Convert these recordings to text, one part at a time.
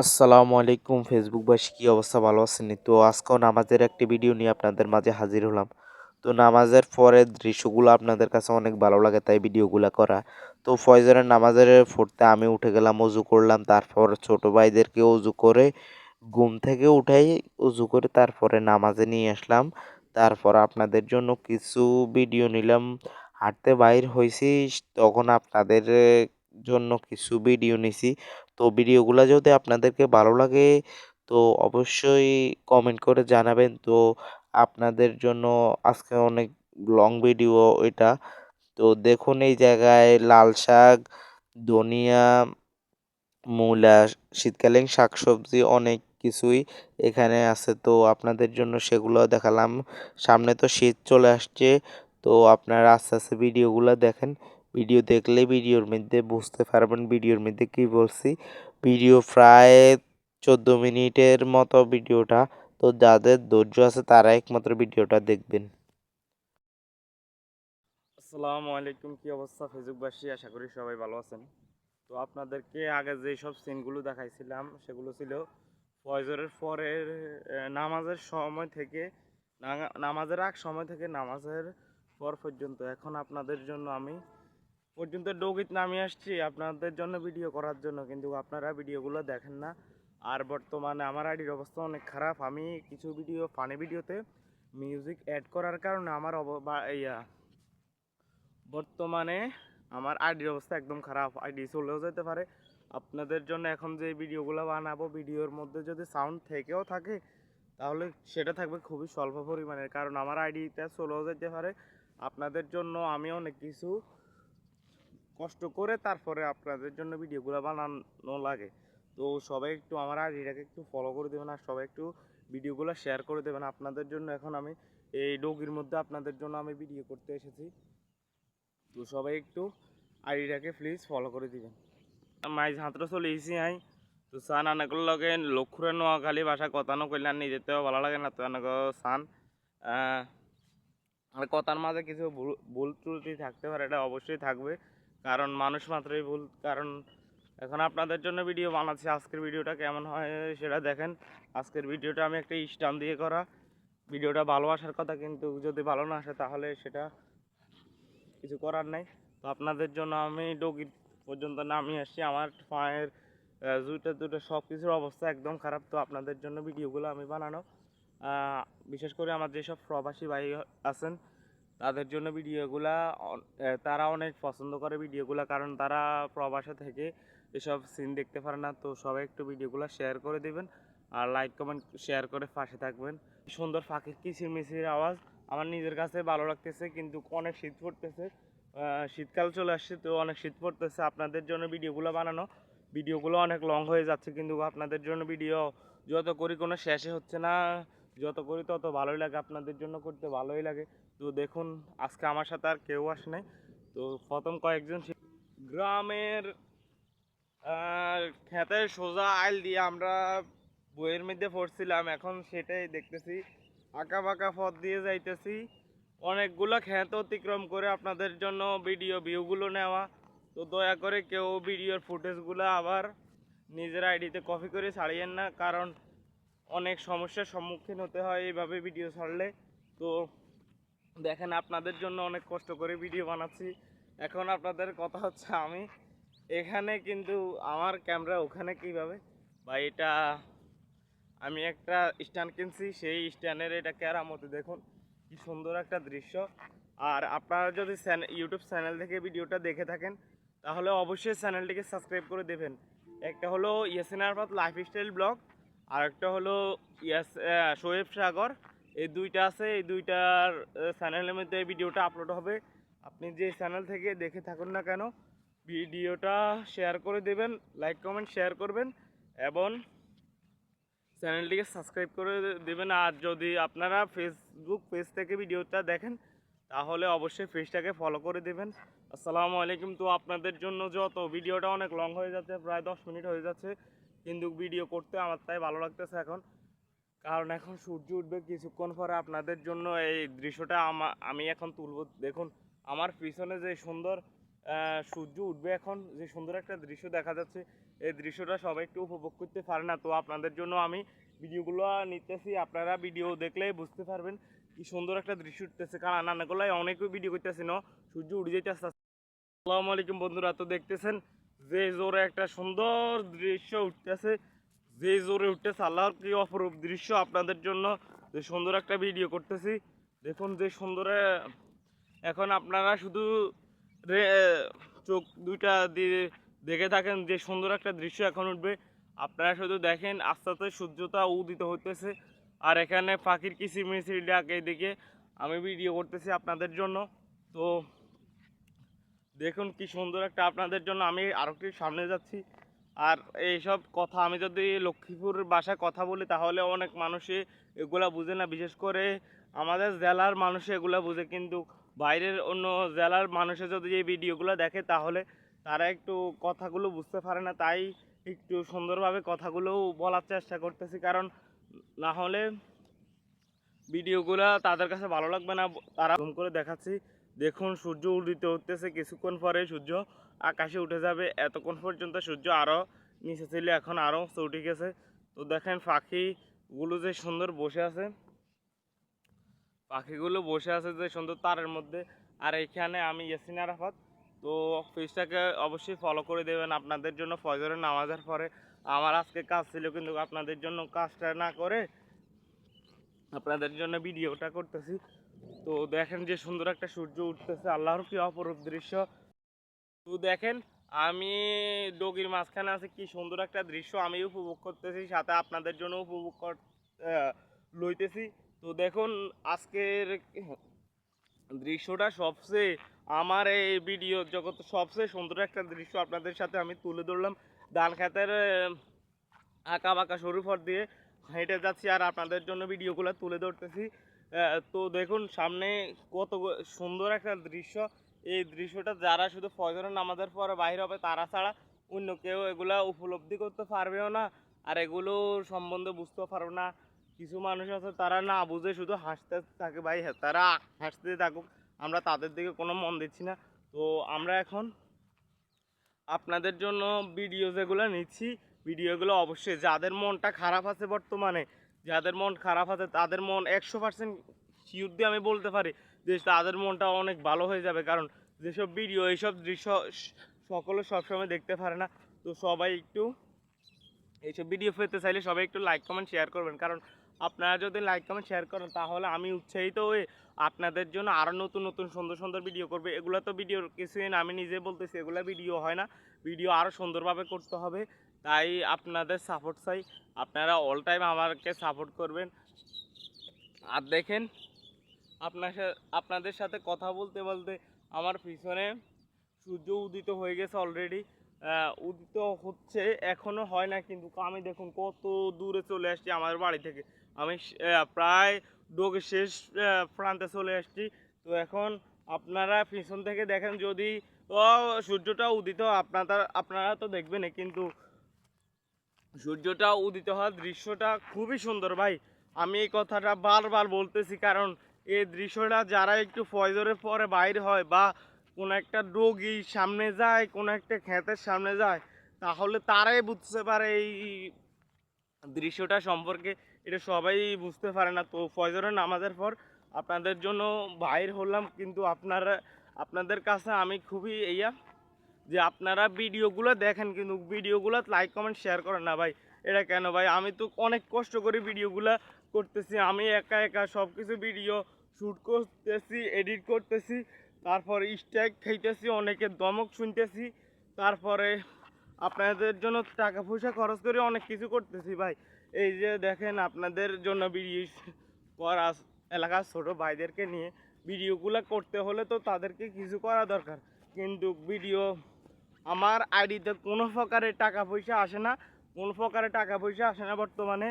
আসসালামু আলাইকুম ফেসবুকবাসী, কি অবস্থা? ভালো আছেন? তো আজকেও নামাজের একটি ভিডিও নিয়ে আপনাদের মাঝে হাজির হলাম। তো নামাজের পরের দৃশ্যগুলো আপনাদের কাছে অনেক ভালো লাগে, তাই ভিডিওগুলো করা। তো ফজরের নামাজের পড়তে আমি উঠে গেলাম, অজু করলাম, তারপর ছোট ভাইদেরকে অজু করে ঘুম থেকে উঠাই, অজু করে তারপরে নামাজে নিয়ে আসলাম। তারপর আপনাদের জন্য কিছু ভিডিও নিলাম। হাঁটতে বাইর হয়েছি, তখন আপনাদের জন্য কিছু ভিডিও নিছি। তো ভিডিওগুলো যদি আপনাদেরকে ভালো লাগে তো অবশ্যই কমেন্ট করে জানাবেন। তো আপনাদের জন্য আজকে অনেক লং ভিডিও এটা। তো দেখুন, এই জায়গায় লাল শাক, ধনিয়া, মূলা, শীতকালীন শাকসবজি অনেক কিছুই এখানে আছে। তো আপনাদের জন্য সেগুলো দেখালাম। সামনে তো শীত চলে আসছে, তো আপনারা আস্তে আস্তে ভিডিওগুলো দেখেন। ভিডিও দেখলে ভিডিওর মধ্যে বুঝতে পারবেন ভিডিওর মধ্যে কি বলছি। ভিডিও প্রায় 14 মিনিটের মতো ভিডিওটা। তো যাদের ধৈর্য আছে তারা একমাত্র ভিডিওটা দেখবেন। আসসালামু আলাইকুম, কি অবস্থা ফেসবুকবাসী? আশা করি সবাই ভালো আছেন। তো আপনাদেরকে আগে যেই সব সিনগুলো দেখাইছিলাম সেগুলো ছিল ফজরের পরের নামাজের সময় থেকে নামাজের আগ সময় থেকে নামাজের পর পর্যন্ত। এখন আপনাদের জন্য আমি পর্যন্ত ডৌকিত নামিয়ে আসছি আপনাদের জন্য ভিডিও করার জন্য, কিন্তু আপনারা ভিডিওগুলো দেখেন না। আর বর্তমানে আমার আইডির অবস্থা অনেক খারাপ। আমি কিছু ভিডিও ফানি ভিডিওতে মিউজিক অ্যাড করার কারণে আমার বর্তমানে আমার আইডির অবস্থা একদম খারাপ, আইডি চলেও যেতে পারে। আপনাদের জন্য এখন যে ভিডিওগুলো বানাবো, ভিডিওর মধ্যে যদি সাউন্ড থেকেও থাকে তাহলে সেটা থাকবে খুবই স্বল্প পরিমাণের, কারণ আমার আইডিটা চলেও যেতে পারে। আপনাদের জন্য আমি অনেক কিছু কষ্ট করে তারপরে আপনাদের জন্য ভিডিওগুলো বানানো লাগে। তো সবাই একটু আমার আইডিটাকে একটু ফলো করে দেবেন, আর সবাই একটু ভিডিওগুলো শেয়ার করে দেবেন। আপনাদের জন্য এখন আমি এই ডোগির মধ্যে আপনাদের জন্য আমি ভিডিও করতে এসেছি। তো সবাই একটু আইডিটাকে প্লিজ ফলো করে দিবেন। মাইজ হাতটা চলে এসেছি আই। তো সান অনেকগুলো লগে লক্ষুরে নোয়াখালী ভাষা কথা নো কইলে নিজেতেও ভালো লাগে না। তো অনেক সান আর কথার মাঝে কিছু ভুল ভুল ত্রুটি থাকতে পারে, এটা অবশ্যই থাকবে, কারণ মানুষ মাত্রই ভুল। কারণ এখন আপনাদের জন্য ভিডিও বানাচ্ছি, আজকের ভিডিওটা কেমন হয় সেটা দেখেন। আজকের ভিডিওটা আমি একটা স্টাম্প দিয়ে করা। ভিডিওটা ভালো আসার কথা, কিন্তু যদি ভালো না আসে তাহলে সেটা কিছু করার নাই। তো আপনাদের জন্য আমি ডগি পর্যন্ত নামিয়ে আসছি। আমার পায়ের জুতো দুটো সব কিছুর অবস্থা একদম খারাপ। তো আপনাদের জন্য ভিডিওগুলো আমি বানানো, বিশেষ করে আমার যেসব প্রবাসী ভাই আছেন তাদের জন্য ভিডিওগুলা তারা অনেক পছন্দ করে ভিডিওগুলো, কারণ তারা প্রবাসে থেকে এসব সিন দেখতে পারে না। তো সবাই একটু ভিডিওগুলো শেয়ার করে দিবেন, আর লাইক কমেন্ট শেয়ার করে পাশে থাকবেন। সুন্দর পাখির কিচিরমিচির আওয়াজ আমার নিজের কাছে ভালো লাগতেছে, কিন্তু অনেক শীত পড়তেছে। শীতকাল চলে আসছে, তো অনেক শীত পড়তেছে। আপনাদের জন্য ভিডিওগুলো বানানো, ভিডিওগুলো অনেক লং হয়ে যাচ্ছে, কিন্তু আপনাদের জন্য ভিডিও যত করি কোনো শেষে হচ্ছে না। যত করি তত ভালোই লাগে, আপনাদের জন্য করতে ভালোই লাগে। তো দেখুন, আজকে আমার সাথে আর কেউ আসে নাই। তো প্রথম কয়েকজন গ্রামের ক্ষেতের সোজা আইল দিয়ে আমরা বইয়ের মধ্যে পড়ছিলাম, এখন সেটাই দেখতেছি। আঁকা বাঁকা পথ দিয়ে যাইতেছি, অনেকগুলো ক্ষেত অতিক্রম করে আপনাদের জন্য ভিডিও ভিউগুলো নেওয়া। তো দয়া করে কেউ ভিডিওর ফুটেজগুলো আবার নিজের আইডিতে কপি করে ছাড়িয়েন না, কারণ অনেক সমস্যার সম্মুখীন হতে হয় এইভাবে ভিডিও ছাড়লে। তো দেখেন, আপনাদের জন্য অনেক কষ্ট করে ভিডিও বানাচ্ছি। এখন আপনাদের কথা হচ্ছে আমি এখানে, কিন্তু আমার ক্যামেরা ওখানে কিভাবে? বা এটা আমি একটা স্ট্যান্ড কিনছি, সেই স্ট্যান্ডের এটা কেরামতি দেখুন, কি সুন্দর একটা দৃশ্য। আর আপনারা যদি ইউটিউব চ্যানেল থেকে ভিডিওটা দেখে থাকেন তাহলে অবশ্যই চ্যানেলটিকে সাবস্ক্রাইব করে দেবেন। একটা হলো ইয়াসিন আরাফাত লাইফস্টাইল ব্লগ, আর একটা হলো শোয়েব সাগর। এই দুইটা আছে, এই দুইটার চ্যানেলের মধ্যে এই ভিডিওটা আপলোড হবে। আপনি যে চ্যানেল থেকে দেখে থাকুন না কেন, ভিডিওটা শেয়ার করে দেবেন, লাইক কমেন্ট শেয়ার করবেন, এবং চ্যানেলটিকে সাবস্ক্রাইব করে দেবেন। আর যদি আপনারা ফেসবুক পেজ থেকে ভিডিওটা দেখেন তাহলে অবশ্যই পেজটাকে ফলো করে দেবেন। আসসালামু আলাইকুম। তো আপনাদের জন্য যত ভিডিওটা অনেক লং হয়ে যাচ্ছে, প্রায় 10 মিনিট হয়ে যাচ্ছে, কিন্তু ভিডিও করতে আমার তাই ভালো লাগতেছে এখন, কারণ এখন সূর্য উঠবে কিছুক্ষণ পরে। আপনাদের জন্য এই দৃশ্যটা আমি এখন তুলব। দেখুন, আমার পিছনে যে সুন্দর সূর্য উঠবে এখন, যে সুন্দর একটা দৃশ্য দেখা যাচ্ছে, এই দৃশ্যটা সবাই একটু উপভোগ করতে পারে না। তো আপনাদের জন্য আমি ভিডিওগুলো নিতেছি, আপনারা ভিডিও দেখলেই বুঝতে পারবেন কি সুন্দর একটা দৃশ্য উঠতেছে। কারণ নানাগুলাই অনেকেই ভিডিও করতেছে না, সূর্য উঠে যেতেছে। আসসালামু আলাইকুম বন্ধুরা, তো দেখতেছেন যে জোরে একটা সুন্দর দৃশ্য উঠতেছে, যে জোরে উঠতেছে, আল্লাহর কি অপরূপ দৃশ্য আপনাদের জন্য যে সুন্দর একটা ভিডিও করতেছি। দেখুন যে সুন্দরে, এখন আপনারা শুধু চোখ দুইটা দিয়ে দেখে থাকেন যে সুন্দর একটা দৃশ্য এখন উঠবে। আপনারা শুধু দেখেন আস্তে আস্তে সূর্যটা উদিত হইতেছে, আর এখানে পাখির কিচিরমিচির ডাক এদিকে আমি ভিডিও করতেছি আপনাদের জন্য। তো দেখুন কি সুন্দর একটা আপনাদের জন্য আমি আরও একটু সামনে যাচ্ছি। আর এইসব কথা আমি যদি লক্ষ্মীপুর ভাষায় কথা বলি তাহলে অনেক মানুষই এগুলা বুঝে না, বিশেষ করে আমাদের জেলার মানুষ এগুলা বুঝে, কিন্তু বাইরের অন্য জেলার মানুষে যদি এই ভিডিওগুলো দেখে তাহলে তারা একটু কথাগুলো বুঝতে পারে না। তাই একটু সুন্দরভাবে কথাগুলো বলার চেষ্টা করতেছি, কারণ না হলে ভিডিওগুলো তাদের কাছে ভালো লাগবে না। তারা জুম করে দেখাচ্ছি, দেখুন সূর্য উদিত হতেছে, কিছুক্ষণ পরে সূর্য আকাশে উঠে যাবে। এতক্ষণ পর্যন্ত সূর্য আরও নিচে ছিল, এখন আরও উঠে গেছে। তো দেখেন পাখিগুলো যে সুন্দর বসে আছে, পাখিগুলো বসে আছে যে সুন্দর তারের মধ্যে। আর এইখানে আমি ইয়াসিন আরাফাত। তো পেজটাকে অবশ্যই ফলো করে দেবেন আপনাদের জন্য। ফজরের নামাজের পরে আমার আজকে কাজ ছিল, কিন্তু আপনাদের জন্য কাজটা না করে আপনাদের জন্য ভিডিওটা করতেছি। তো দেখেন যে সুন্দর একটা সূর্য উঠতেছে, আল্লাহর কি অপরূপ দৃশ্য। তো দেখেন আমি ডগির মাঝখানে আছে, কি সুন্দর একটা দৃশ্য আমি উপভোগ করতেছি, সাথে আপনাদের জন্য উপভোগ লইতেছি। তো দেখুন আজকের দৃশ্যটা সবচেয়ে, আমার এই ভিডিও জগৎ সবচেয়ে সুন্দর একটা দৃশ্য আপনাদের সাথে আমি তুলে ধরলাম। ধান খেতের আঁকা বাঁকা সরু পথ দিয়ে হেঁটে যাচ্ছি আর আপনাদের জন্য ভিডিওগুলো তুলে ধরতেছি। তো দেখুন সামনে কত সুন্দর একটা দৃশ্য। এই দৃশ্যটা যারা শুধু ফজরের নামাজের পরে বাইরে হবে তারা ছাড়া অন্য কেউ এগুলা উপলব্ধি করতে পারবেও না, আর এগুলো সম্বন্ধে বুঝতেও পারবে না। কিছু মানুষ আছে তারা না বুঝে শুধু হাসতে থাকে, ভাই হ্যাঁ তারা হাসতে থাকুক, আমরা তাদের দিকে কোনো মন দিচ্ছি না। তো আমরা এখন আপনাদের জন্য ভিডিও যেগুলো নিচ্ছি, ভিডিওগুলো অবশ্যই যাদের মনটা খারাপ আছে, বর্তমানে যাদের মন খারাপ আছে তাদের মন 100% শিওর দিয়ে আমি বলতে পারি যে তাদের মনটা অনেক ভালো হয়ে যাবে। কারণ যেসব ভিডিও এইসব দৃশ্য সকলে সবসময় দেখতে পারে না। তো সবাই একটু এইসব ভিডিও পেতে চাইলে সবাই একটু লাইক কমেন্ট শেয়ার করবেন, কারণ আপনারা যদি লাইক কমেন্ট শেয়ার করেন তাহলে আমি উৎসাহিত হয়ে আপনাদের জন্য আরও নতুন নতুন সুন্দর সুন্দর ভিডিও করবে। এগুলো তো ভিডিওর কিছুই না, আমি নিজে বলতেছি এগুলো ভিডিও হয় না, ভিডিও আরও সুন্দরভাবে করতে হবে। তাই আপনাদের সাপোর্ট চাই, আপনারা অল টাইম আমাকে সাপোর্ট করবেন। আর দেখেন আপনাদের সাথে কথা বলতে বলতে আমার পিছনে সূর্য উদিত হয়ে গেছে অলরেডি, উদিত হচ্ছে, এখনও হয় না, কিন্তু আমি দেখুন কত দূরে চলে আসছি আমার বাড়ি থেকে। আমি প্রায় ডোগের শেষ প্রান্তে চলে আসছি। তো এখন আপনারা পিছন থেকে দেখেন, যদি সূর্যটা উদিত আপনারা তো দেখবেনই, কিন্তু সূর্যটা উদিত হওয়ার দৃশ্যটা খুবই সুন্দর ভাই। আমি এই কথাটা বারবার বলতেছি, কারণ এই দৃশ্যটা যারা একটু ফজরের পরে বাইর হয় বা কোনো একটা ডোগি সামনে যায়, কোনো একটা ক্ষেতের সামনে যায়, তাহলে তারাই বুঝতে পারে এই দৃশ্যটা সম্পর্কে। এটা সবাই বুঝতে পারে না। তো ফজরের নামাজের পর আপনাদের জন্য বাইর হলাম, কিন্তু আপনাদের কাছে আমি খুবই যে আপনারা ভিডিওগুলো দেখেন কিন্তু ভিডিওগুলো লাইক কমেন্ট শেয়ার করেন না ভাই। এটা কেন ভাই? আমি তো অনেক কষ্ট করে ভিডিওগুলো করতেছি, আমি একা একা সব কিছু ভিডিও শ্যুট করতেছি, এডিট করতেছি, তারপরে স্ট্রাইক খাইতেছি, অনেকের ধমক শুনতেছি, তারপরে আপনাদের জন্য টাকা পয়সা খরচ করে অনেক কিছু করতেছি ভাই। এই যে দেখেন আপনাদের জন্য ভিডিও করা, এলাকার ছোটো ভাইদেরকে নিয়ে ভিডিওগুলো করতে হলে তো তাদেরকে কিছু করা দরকার, কিন্তু ভিডিও আমার আইডিতে কোনো প্রকারের টাকা পয়সা আসে না, কোনো প্রকারের টাকা পয়সা আসে না বর্তমানে।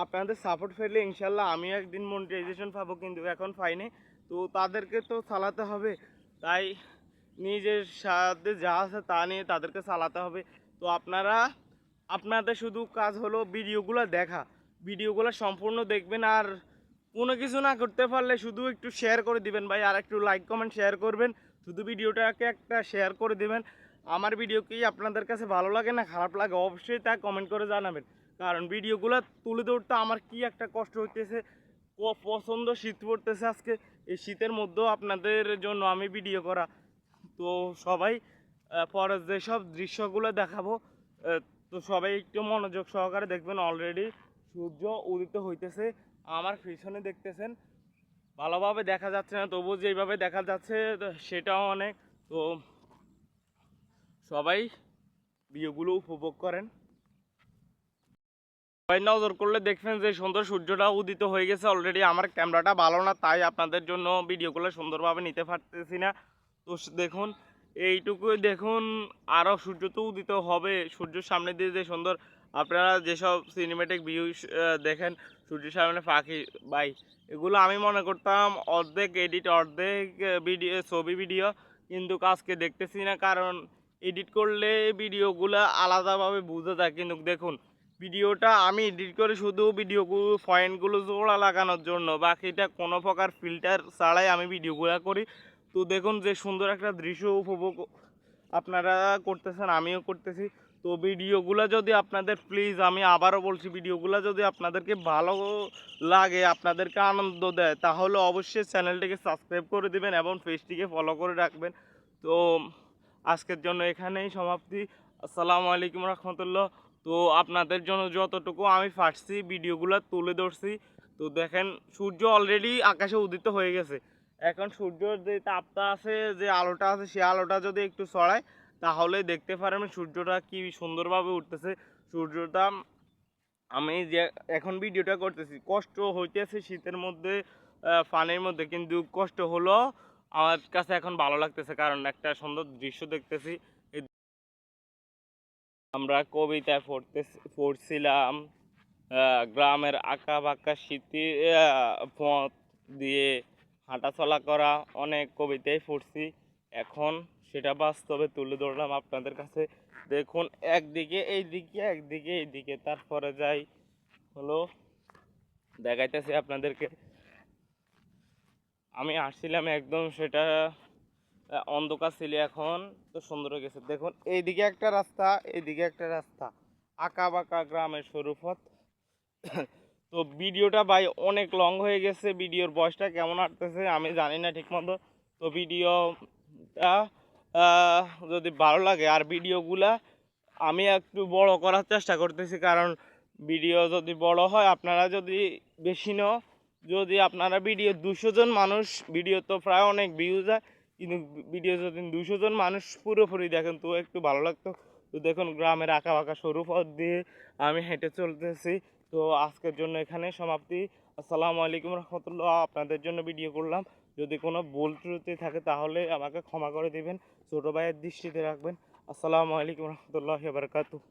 আপনাদের সাপোর্ট পেলে ইনশাল্লাহ আমি একদিন মনিটাইজেশন পাবো, কিন্তু এখন পাইনি। তো তাদেরকে তো চালাতে হবে, তাই নিজের সাথে যা আছে তা নিয়ে তাদেরকে চালাতে হবে। তো আপনাদের শুধু কাজ হলো ভিডিওগুলো দেখা, ভিডিওগুলো সম্পূর্ণ দেখবেন, আর কোনো কিছু না করতে পারলে শুধু একটু শেয়ার করে দিবেন ভাই, আর একটু লাইক কমেন্ট শেয়ার করবেন, শুধু ভিডিওটাকে একটা শেয়ার করে দিবেন। আমার ভিডিও কি আপনাদের কাছে ভালো লাগে না খারাপ লাগে অবশ্যই তা কমেন্ট করে জানাবেন। কারণ ভিডিওগুলো তুলে ধরতে আমার কি একটা কষ্ট হইতেছে, প্রচণ্ড শীত পড়তেছে আজকে। এই শীতের মধ্যেও আপনাদের জন্য আমি ভিডিও করা। তো সবাই পরে যেসব দৃশ্যগুলো দেখাবো তো সবাই একটু মনোযোগ সহকারে দেখবেন। অলরেডি সূর্য উদিত হইতেছে, আমার পিছনে দেখতেছেন ভালোভাবে দেখা যাচ্ছে না, তবুও যেভাবে দেখা যাচ্ছে সেটাও অনেক। তো সবাই ভিডিওগুলো উপভোগ করেন। সবাই নজর করলে দেখবেন যে সুন্দর সূর্যটা উদিত হয়ে গেছে অলরেডি। আমার ক্যামেরাটা ভালো না, তাই আপনাদের জন্য ভিডিওগুলো সুন্দরভাবে নিতে পারতেছি না। তো দেখুন এইটুকুই দেখুন, আরও সূর্য তো উদিত হবে। সূর্যের সামনে দিয়ে যে সুন্দর আপনারা যেসব সিনেমেটিক ভিউ দেখেন সূর্যের সামনে পাখি বাই, এগুলো আমি মনে করতাম অর্ধেক এডিট অর্ধেক ভিডিও ছবি ভিডিও, কিন্তু আজকে দেখতেছি না। কারণ এডিট করলে ভিডিওগুলো আলাদাভাবে বোঝা যায়, কিন্তু দেখুন ভিডিওটা আমি এডিট করে শুধু ভিডিওগুলো পয়েন্টগুলো জোড়া লাগানোর জন্য, বাকিটা কোনো প্রকার ফিল্টার ছাড়াই আমি ভিডিওগুলো করি। তো দেখুন যে সুন্দর একটা দৃশ্য উপভোগ আপনারা করতেছেন, আমিও করতেছি। তো ভিডিওগুলো যদি আপনাদের প্লিজ আমি আবারও বলছি, ভিডিওগুলো যদি আপনাদেরকে ভালো লাগে, আপনাদেরকে আনন্দ দেয়, তাহলে অবশ্যই চ্যানেলটিকে সাবস্ক্রাইব করে দিবেন এবং পেজটিকে ফলো করে রাখবেন। তো আজকের জন্য এখানেই সমাপ্তি। আসসালামু আলাইকুম রহমতুল্লাহ। তো আপনাদের জন্য যতটুকু আমি পারছি ভিডিওগুলো তুলে ধরছি। তো দেখেন সূর্য অলরেডি আকাশে উদিত হয়ে গেছে। এখন সূর্যর যে তাপটা আছে, যে আলোটা আছে, সে আলোটা যদি একটু ছড়ায় তাহলে দেখতে পারেন সূর্যটা কি সুন্দরভাবে উঠতেছে। সূর্যটা আমি যে এখন ভিডিওটা করতেছি কষ্ট হইতেছে শীতের মধ্যে, ফানের মধ্যে, কিন্তু কষ্ট হলো আমার কাছে এখন ভালো লাগতেছে, কারণ একটা সুন্দর দৃশ্য দেখতেছি। আমরা কবিতায় পড়ছিলাম গ্রামের আঁকা বাঁকা স্মৃতি পথ দিয়ে হাঁটাচলা করা, অনেক কবিতায় পড়ছি। এখন সেটা বাস্তবে তুলে ধরলাম আপনাদের কাছে। দেখুন একদিকে এইদিকে একদিকে এইদিকে, তারপরে যাই হলো দেখাইতেছি আপনাদেরকে। আমি আসছিলাম একদম সেটা অন্ধকার ছিল, এখন তো সুন্দর হয়ে গেছে। দেখুন এইদিকে একটা রাস্তা, এইদিকে একটা রাস্তা, আঁকা বাঁকা গ্রামের সরু পথ। তো ভিডিওটা ভাই অনেক লং হয়ে গেছে, ভিডিওর বয়সটা কেমন আসতেছে আমি জানি না ঠিক মতো। তো ভিডিওটা যদি ভালো লাগে, আর ভিডিওগুলা আমি একটু বড় করার চেষ্টা করতেছি, কারণ ভিডিও যদি বড় হয়, আপনারা যদি বেশি যদি আপনারা ভিডিও 200 জন মানুষ, ভিডিও তো প্রায় অনেক ভিউজ যায়, কিন্তু ভিডিও যদি 200 জন মানুষ পুরোপুরি দেখেন তো একটু ভালো লাগতো। তো দেখুন গ্রামের আঁকা বাঁকা সরু পথ দিয়ে আমি হেঁটে চলতেছি। তো আজকের জন্য এখানে সমাপ্তি। আসসালামু আলাইকুম রহমতুল্লাহ। আপনাদের জন্য ভিডিও করলাম, যদি কোনো ভুল ত্রুটি থাকে তাহলে আমাকে ক্ষমা করে দিবেন, ছোটো ভাইয়ের দৃষ্টিতে রাখবেন। আসসালামু আলাইকুম রহমতুল্লাহি ওয়া বারাকাতুহু।